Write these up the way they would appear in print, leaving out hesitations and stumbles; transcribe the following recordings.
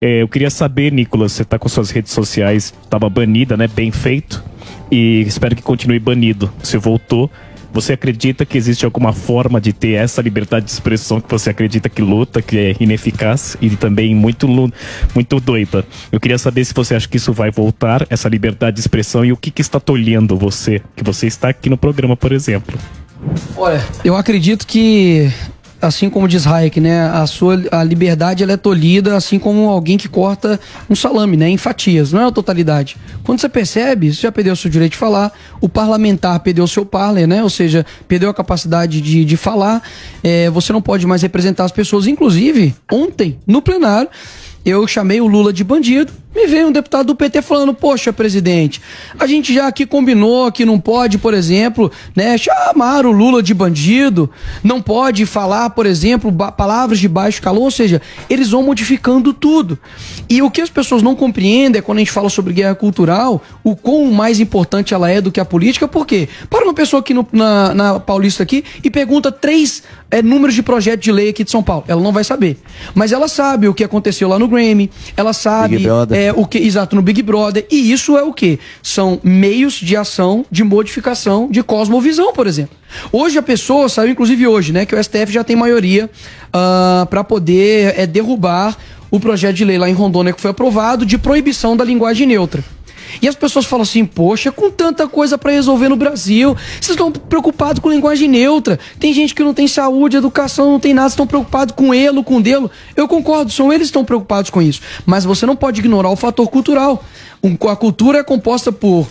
Eu queria saber, Nicolas, você está com suas redes sociais, estava banida, né? Bem feito. E espero que continue banido. Você voltou. Você acredita que existe alguma forma de ter essa liberdade de expressão que você acredita que luta, que é ineficaz e também muito doida? Eu queria saber se você acha que isso vai voltar, essa liberdade de expressão, e o que está tolhendo você, que você está aqui no programa, por exemplo. Olha, eu acredito que, assim como diz Hayek, né, a liberdade ela é tolhida, assim como alguém que corta um salame, né, em fatias, não é a totalidade. Quando você percebe, você já perdeu o seu direito de falar, o parlamentar perdeu o seu parler, né, ou seja, perdeu a capacidade de falar, você não pode mais representar as pessoas. Inclusive, ontem, no plenário, eu chamei o Lula de bandido, me veio um deputado do PT falando: poxa, presidente, a gente já aqui combinou que não pode, por exemplo, né, chamar o Lula de bandido, não pode falar, por exemplo, palavras de baixo calão, ou seja, eles vão modificando tudo. E o que as pessoas não compreendem é quando a gente fala sobre guerra cultural, o quão mais importante ela é do que a política. Por quê? Para uma pessoa aqui na Paulista aqui e pergunta 3 números de projeto de lei aqui de São Paulo, ela não vai saber. Mas ela sabe o que aconteceu lá no Grammy, ela sabe o que, exato, no Big Brother, e isso é o quê? São meios de ação, de modificação, de cosmovisão, por exemplo. Hoje a pessoa saiu, inclusive hoje, né, que o STF já tem maioria para poder derrubar o projeto de lei lá em Rondônia que foi aprovado de proibição da linguagem neutra. E as pessoas falam assim: poxa, com tanta coisa para resolver no Brasil, vocês estão preocupados com linguagem neutra? Tem gente que não tem saúde, educação, não tem nada, estão preocupados com elo, com delo. Eu concordo, são eles que estão preocupados com isso. Mas você não pode ignorar o fator cultural. A cultura é composta por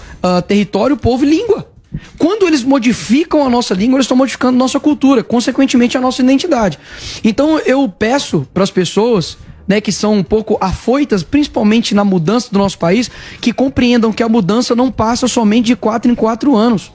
território, povo e língua. Quando eles modificam a nossa língua, eles estão modificando a nossa cultura, consequentemente a nossa identidade. Então eu peço para as pessoas, né, que são um pouco afoitas, principalmente na mudança do nosso país, que compreendam que a mudança não passa somente de 4 em 4 anos.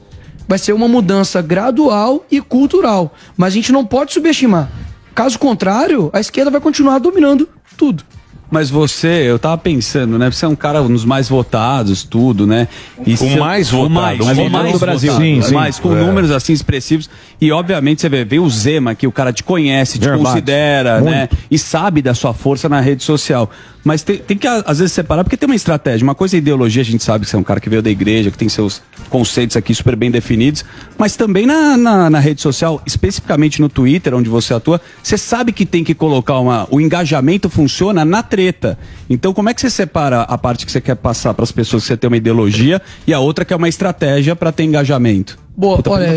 Vai ser uma mudança gradual e cultural. Mas a gente não pode subestimar. Caso contrário, a esquerda vai continuar dominando tudo. Mas eu tava pensando, né? Você é um cara dos mais votados, tudo, né? E o mais votado, o mais do Brasil. Sim, mas com números assim expressivos. E obviamente você vê o Zema, que o cara te conhece, te considera, né? E sabe da sua força na rede social. Mas tem que, às vezes, separar, porque tem uma estratégia. Uma coisa é ideologia, a gente sabe que você é um cara que veio da igreja, que tem seus conceitos aqui super bem definidos, mas também na rede social, especificamente no Twitter, onde você atua, você sabe que tem que colocar o engajamento funciona na treta. Então, como é que você separa a parte que você quer passar para as pessoas que você tem uma ideologia e a outra que é uma estratégia para ter engajamento? Boa, olha,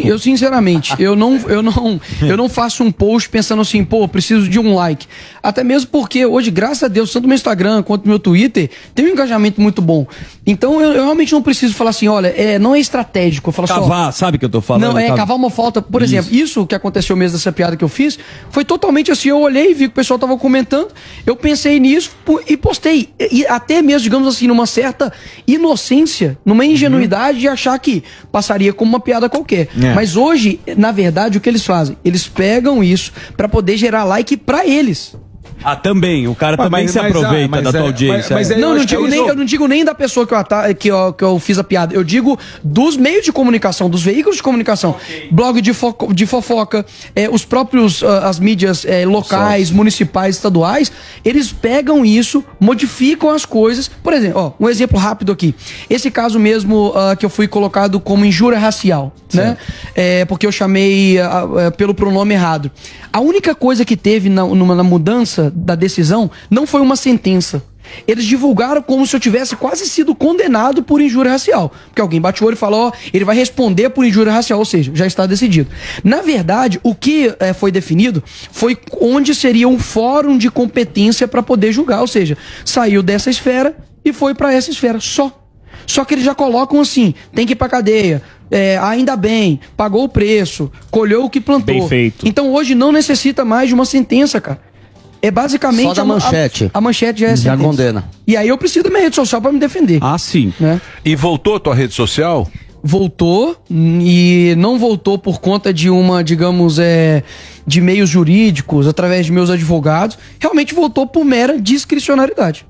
eu sinceramente, eu não faço um post pensando assim, pô, preciso de um like. Até mesmo porque hoje, graças a Deus, tanto no meu Instagram quanto no meu Twitter, tem um engajamento muito bom. Então eu realmente não preciso falar assim, olha, não é estratégico. Eu falo cavar, sabe o que eu tô falando? Não, cavar uma falta. Por exemplo, isso que aconteceu mesmo dessa piada que eu fiz, foi totalmente assim, eu olhei, vi que o pessoal tava comentando, eu pensei nisso e postei. E até mesmo, digamos assim, numa certa inocência, numa ingenuidade de achar que passaria como uma piada qualquer. Mas hoje, na verdade, o que eles fazem? Eles pegam isso pra poder gerar like pra eles. Também. O cara também se aproveita da tua audiência. Eu não digo nem da pessoa que eu fiz a piada. Eu digo dos meios de comunicação, dos veículos de comunicação. Blog de fofoca, os próprios, as mídias locais, municipais, estaduais, eles pegam isso, modificam as coisas. Por exemplo, um exemplo rápido aqui. Esse caso mesmo que eu fui colocado como injúria racial, né? Porque eu chamei pelo pronome errado. A única coisa que teve na mudança da decisão não foi uma sentença. Eles divulgaram como se eu tivesse quase sido condenado por injúria racial. Porque alguém bate o olho e fala, ele vai responder por injúria racial, ou seja, já está decidido. Na verdade, o que foi definido foi onde seria um fórum de competência para poder julgar, ou seja, saiu dessa esfera e foi para essa esfera só. Só que eles já colocam assim, tem que ir pra cadeia, ainda bem, pagou o preço, colheu o que plantou. Bem feito. Então hoje não necessita mais de uma sentença, cara. É basicamente só da manchete. A manchete já é sentença. Já condena. E aí eu preciso da minha rede social pra me defender. Sim. Né? E voltou a tua rede social? Voltou, e não voltou por conta de uma, digamos, de meios jurídicos, através de meus advogados. Realmente voltou por mera discricionariedade.